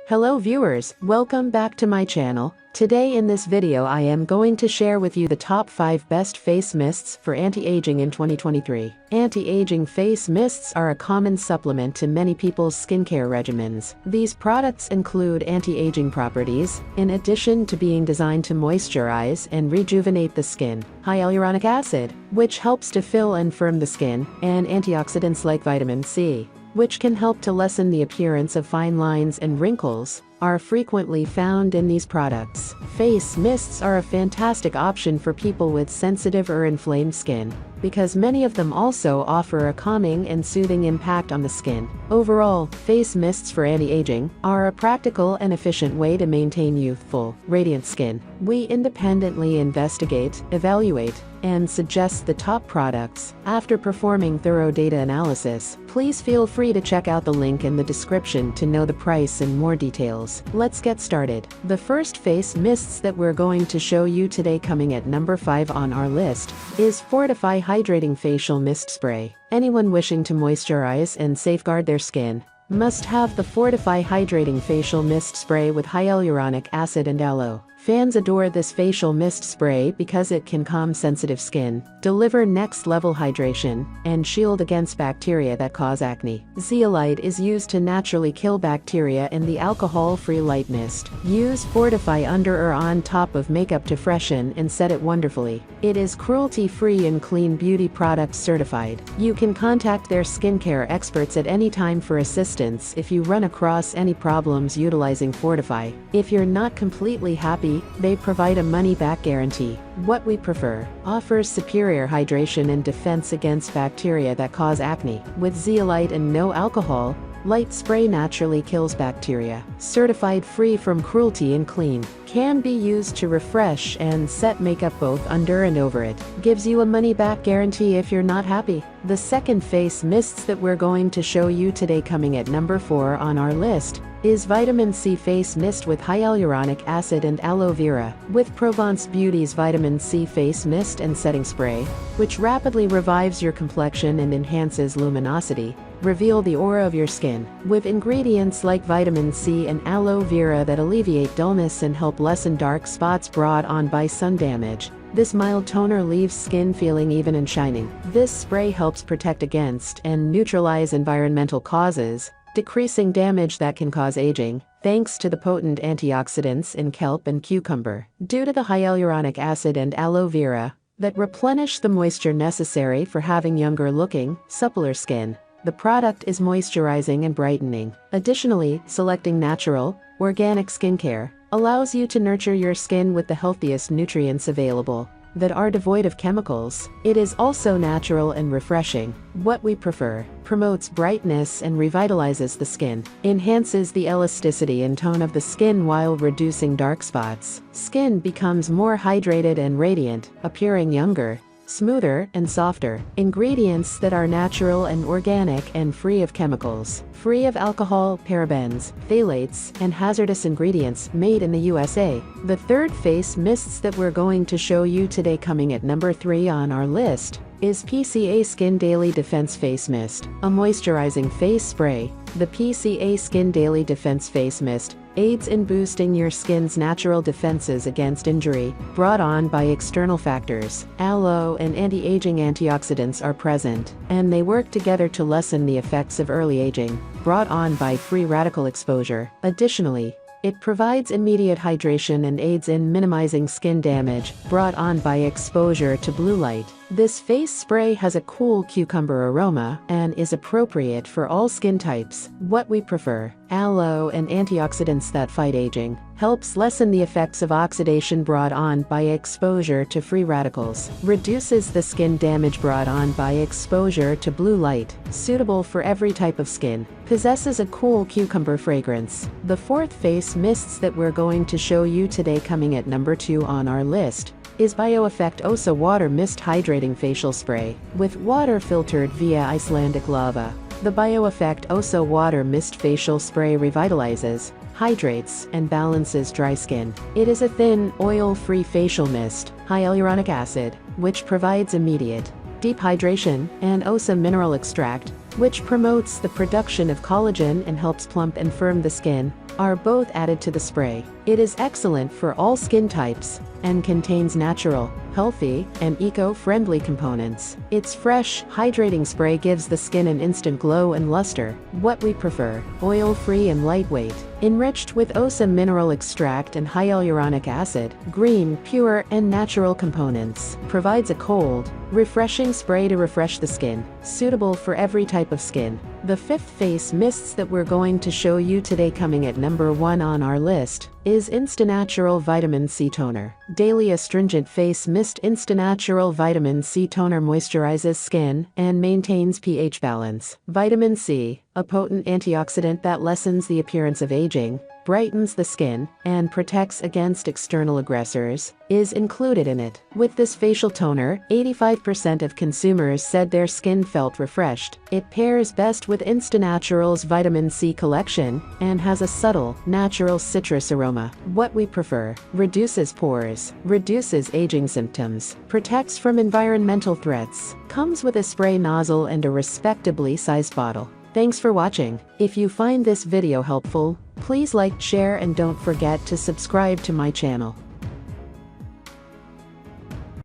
Hello viewers, welcome back to my channel. Today in this video I am going to share with you the top 5 best face mists for anti-aging in 2023. Anti-aging face mists are a common supplement to many people's skincare regimens. These products include anti-aging properties, in addition to being designed to moisturize and rejuvenate the skin. Hyaluronic acid, which helps to fill and firm the skin, and antioxidants like vitamin C, which can help to lessen the appearance of fine lines and wrinkles, are frequently found in these products. Face mists are a fantastic option for people with sensitive or inflamed skin, because many of them also offer a calming and soothing impact on the skin. Overall, face mists for anti-aging are a practical and efficient way to maintain youthful, radiant skin. We independently investigate, evaluate, and suggest the top products. After performing thorough data analysis, please feel free to check out the link in the description to know the price and more details. Let's get started. The first face mists that we're going to show you today, coming at number 5 on our list, is Fortify Hydrating Facial Mist Spray. Anyone wishing to moisturize and safeguard their skin must have the Fortify Hydrating Facial Mist Spray with hyaluronic acid and aloe. Fans adore this facial mist spray because it can calm sensitive skin, deliver next-level hydration, and shield against bacteria that cause acne. Zeolite is used to naturally kill bacteria in the alcohol-free light mist. Use Fortify under or on top of makeup to freshen and set it wonderfully. It is cruelty-free and clean beauty product certified. You can contact their skincare experts at any time for assistance if you run across any problems utilizing Fortify. If you're not completely happy, they provide a money-back guarantee. What we prefer offers superior hydration and defense against bacteria that cause acne. With zeolite and no alcohol, light spray naturally kills bacteria. Certified free from cruelty and clean. Can be used to refresh and set makeup both under and over it. Gives you a money-back guarantee if you're not happy. The second face mists that we're going to show you today, coming at number 4 on our list, is Vitamin C Face Mist with Hyaluronic Acid and Aloe Vera. With Provence Beauty's Vitamin C Face Mist and Setting Spray, which rapidly revives your complexion and enhances luminosity, reveal the aura of your skin. With ingredients like vitamin C and aloe vera that alleviate dullness and help lessen dark spots brought on by sun damage, this mild toner leaves skin feeling even and shining. This spray helps protect against and neutralize environmental causes, decreasing damage that can cause aging, thanks to the potent antioxidants in kelp and cucumber. Due to the hyaluronic acid and aloe vera that replenish the moisture necessary for having younger-looking, suppler skin, the product is moisturizing and brightening. Additionally, selecting natural, organic skincare allows you to nurture your skin with the healthiest nutrients available that are devoid of chemicals. It is also natural and refreshing. What we prefer promotes brightness and revitalizes the skin, enhances the elasticity and tone of the skin while reducing dark spots. Skin becomes more hydrated and radiant, appearing younger, smoother, and softer. Ingredients that are natural and organic and free of chemicals, free of alcohol, parabens, phthalates, and hazardous ingredients, made in the USA. The third face mists that we're going to show you today, coming at number 3 on our list, is PCA Skin Daily Defense Face Mist, a moisturizing face spray. The PCA Skin Daily Defense Face Mist aids in boosting your skin's natural defenses against injury brought on by external factors. Aloe and anti-aging antioxidants are present, and they work together to lessen the effects of early aging brought on by free radical exposure. Additionally, it provides immediate hydration and aids in minimizing skin damage brought on by exposure to blue light. This face spray has a cool cucumber aroma and is appropriate for all skin types. What we prefer: aloe and antioxidants that fight aging, helps lessen the effects of oxidation brought on by exposure to free radicals, reduces the skin damage brought on by exposure to blue light, suitable for every type of skin, possesses a cool cucumber fragrance. The fourth face mists that we're going to show you today, coming at number 2 on our list, is BioEffect Osa Water Mist Hydrating Facial Spray. With water filtered via Icelandic lava, the BioEffect Osa Water Mist Facial Spray revitalizes, hydrates, and balances dry skin. It is a thin, oil-free facial mist, hyaluronic acid, which provides immediate, deep hydration, and Osa mineral extract, which promotes the production of collagen and helps plump and firm the skin, are both added to the spray. It is excellent for all skin types and contains natural, healthy, and eco-friendly components. Its fresh, hydrating spray gives the skin an instant glow and luster. What we prefer: oil-free and lightweight. Enriched with OSA mineral extract and hyaluronic acid, green, pure, and natural components. Provides a cold, refreshing spray to refresh the skin. Suitable for every type of skin. The fifth face mists that we're going to show you today, coming at number 1 on our list, is Insta-Natural Vitamin C Toner. Daily Astringent Face Mist. Insta-Natural Vitamin C Toner moisturizes skin and maintains pH balance. Vitamin C, a potent antioxidant that lessens the appearance of aging, brightens the skin, and protects against external aggressors, is included in it. With this facial toner, 85% of consumers said their skin felt refreshed. It pairs best with Insta-Natural's Vitamin C collection and has a subtle, natural citrus aroma. What we prefer: reduces pores, reduces aging symptoms, protects from environmental threats, comes with a spray nozzle and a respectably sized bottle. Thanks for watching. If you find this video helpful, please like, share, and don't forget to subscribe to my channel.